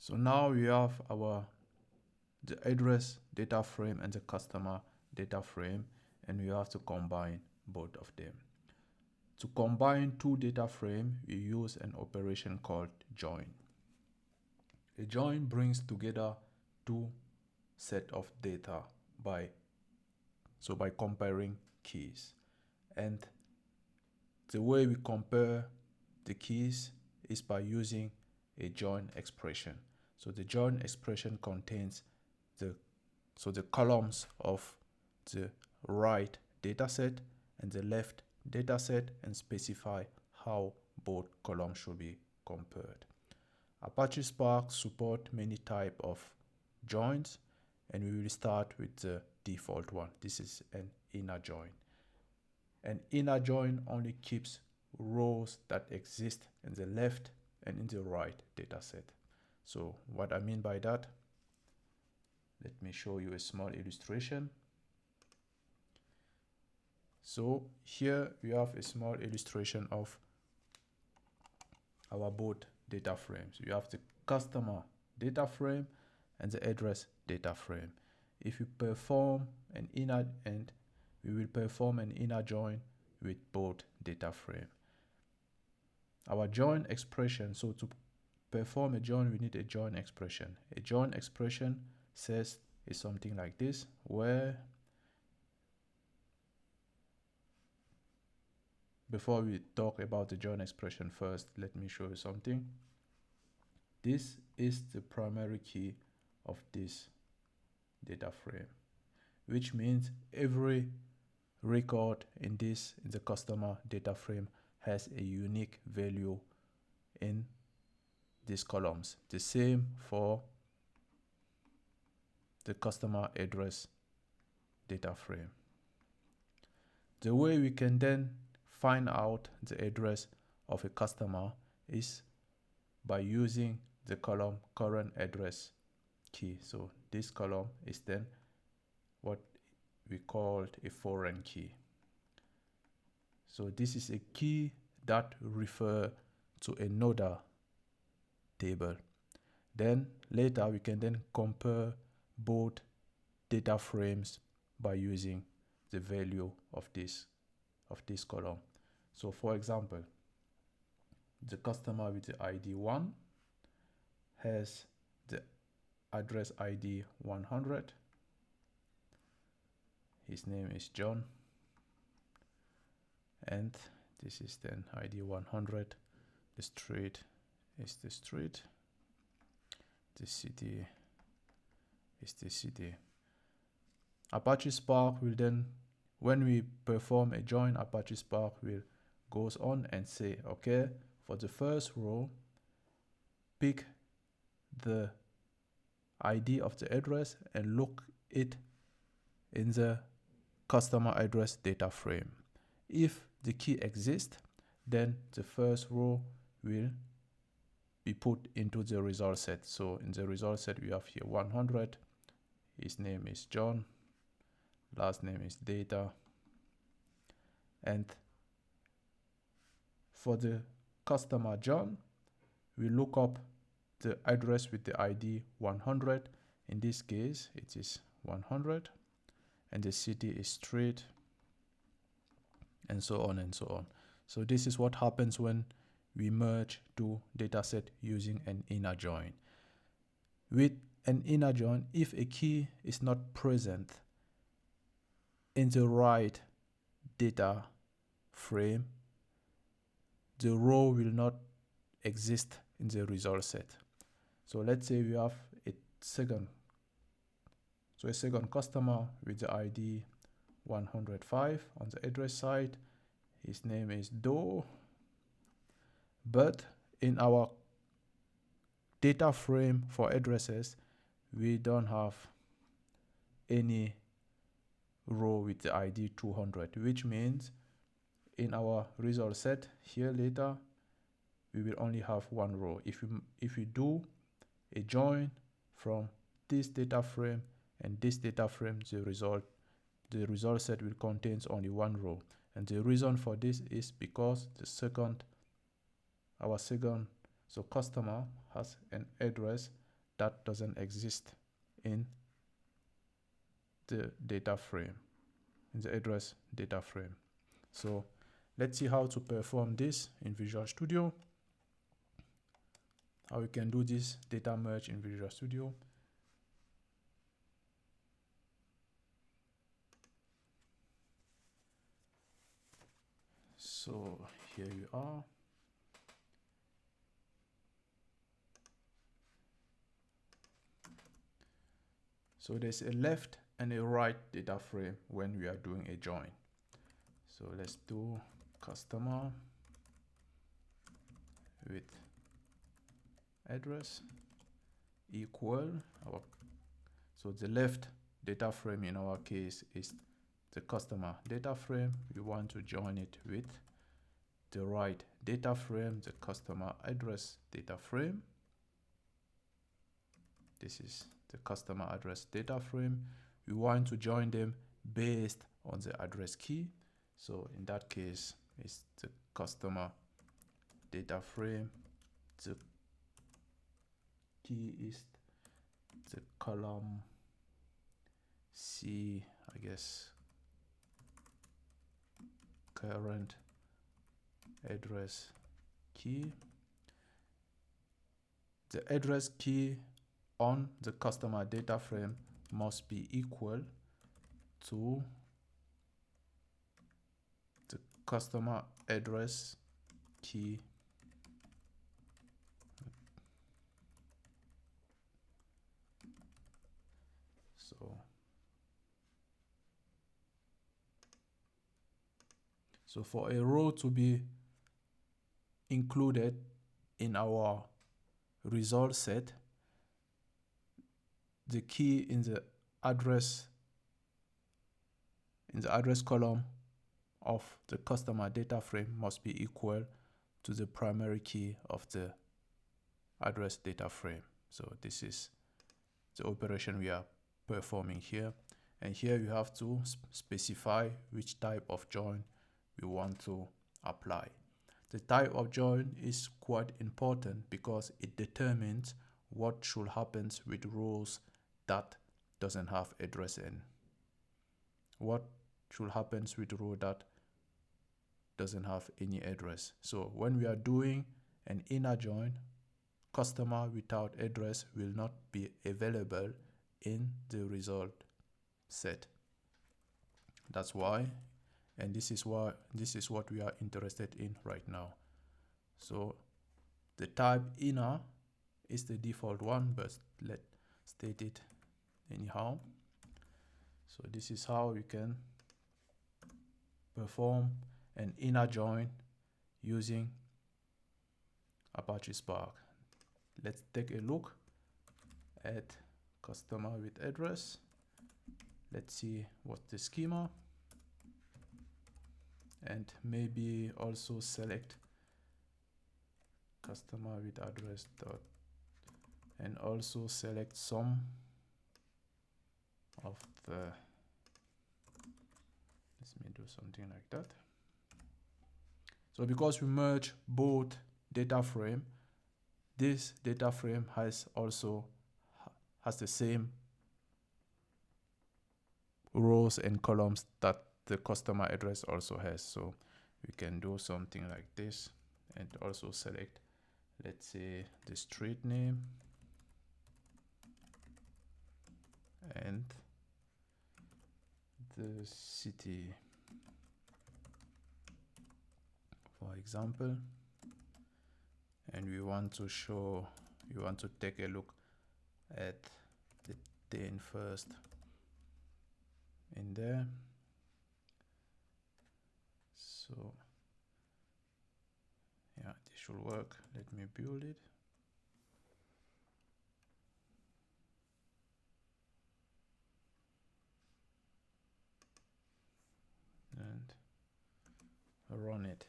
So now we have the address data frame and the customer data frame, and we have to combine both of them. To combine two data frames, we use an operation called join. A join brings together two sets of data by comparing keys. And the way we compare the keys is by using a join expression. So the join expression contains the columns of the right dataset and the left dataset, and specify how both columns should be compared. Apache Spark support many types of joins, and we will start with the default one. This is an inner join. An inner join only keeps rows that exist in the left and in the right dataset. So what I mean by that, let me show you a small illustration. So here we have a small illustration of our both data frames. We have the customer data frame and the address data frame. If we perform an inner, and we will perform an inner join with both data frame. Our join expression, so to perform a join, we need a join expression. A join expression says is something like this, where before we talk about the join expression first, let me show you something. This is the primary key of this data frame, which means every record in the customer data frame has a unique value in these columns. The same for the customer address data frame. The way we can then find out the address of a customer is by using the column current address key. So this column is then what we called a foreign key. So this is a key that refers to another table. Then later we can then compare both data frames by using the value of this column. So for example, the customer with the ID 1 has the address ID 100. His name is John, and this is then ID 100. The street is the street. The city is the city. Apache Spark will then, when we perform a join, Apache Spark will goes on and say, okay, for the first row, pick the ID of the address and look it in the customer address data frame. If the key exists, then the first row will be put into the result set. So in the result set, we have here 100. His name is John. Last name is Data. And for the customer John, we look up the address with the ID 100. In this case, it is 100. And the city is street, and so on and so on. So this is what happens when we merge two datasets using an inner join. With an inner join, if a key is not present in the right data frame, the row will not exist in the result set. So let's say we have a second customer with the ID 105 on the address side. His name is Doe. But in our data frame for addresses, we don't have any row with the ID 200, which means in our result set here later, we will only have one row. If we do a join from this data frame and this data frame, the result set will contain only one row. And the reason for this is because our second customer has an address that doesn't exist in the data frame, in the address data frame. So let's see how to perform this in Visual Studio. How we can do this data merge in Visual Studio. So here you are. So there's a left and a right data frame when we are doing a join. So let's do customer with address equal our, so the left data frame in our case is the customer data frame. We want to join it with the right data frame, the customer address data frame. This is the customer address data frame. We want to join them based on the address key. So in that case, it's the customer data frame. The key is the column C, I guess, current address key. The address key on the customer data frame must be equal to the customer address key so for a row to be included in our result set, the key in the address column of the customer data frame must be equal to the primary key of the address data frame. So this is the operation we are performing here. And here you have to specify which type of join we want to apply. The type of join is quite important because it determines what should happen with rows that doesn't have address in. What should happen with row that doesn't have any address. So when we are doing an inner join, customer without address will not be available in the result set. That's why, and this is what we are interested in right now. So the type inner is the default one, but let's state it anyhow. So this is how we can perform an inner join using Apache Spark. Let's take a look at customer with address. Let's see what's the schema, and maybe also select customer with address dot, and also select some of the, let me do something like that. So because we merge both data frame, this data frame has the same rows and columns that the customer address also has. So we can do something like this and also select, let's say, the street name and the city, for example. And we want to take a look at the 10 first in there. So yeah, this should work. Let me build it. And run it.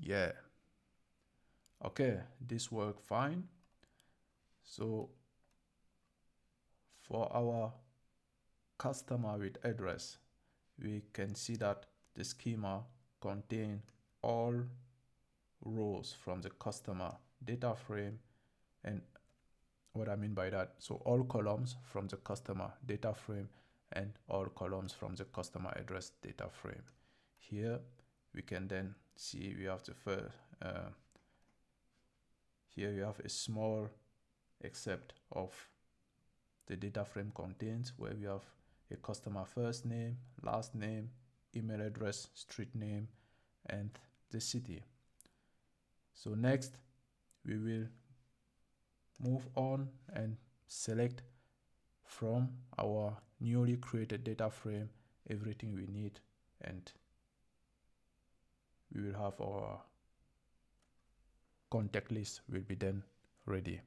Yeah. Okay, this worked fine. So for our customer with address, we can see that the schema contains all rows from the customer data frame. And what I mean by that, so all columns from the customer data frame and all columns from the customer address data frame. Here we can then see we have the first, here we have a small except of the data frame contains, where we have a customer first name, last name, email address, street name, and the city. So next we will move on and select from our newly created data frame everything we need, and we will have our contact list will be then ready.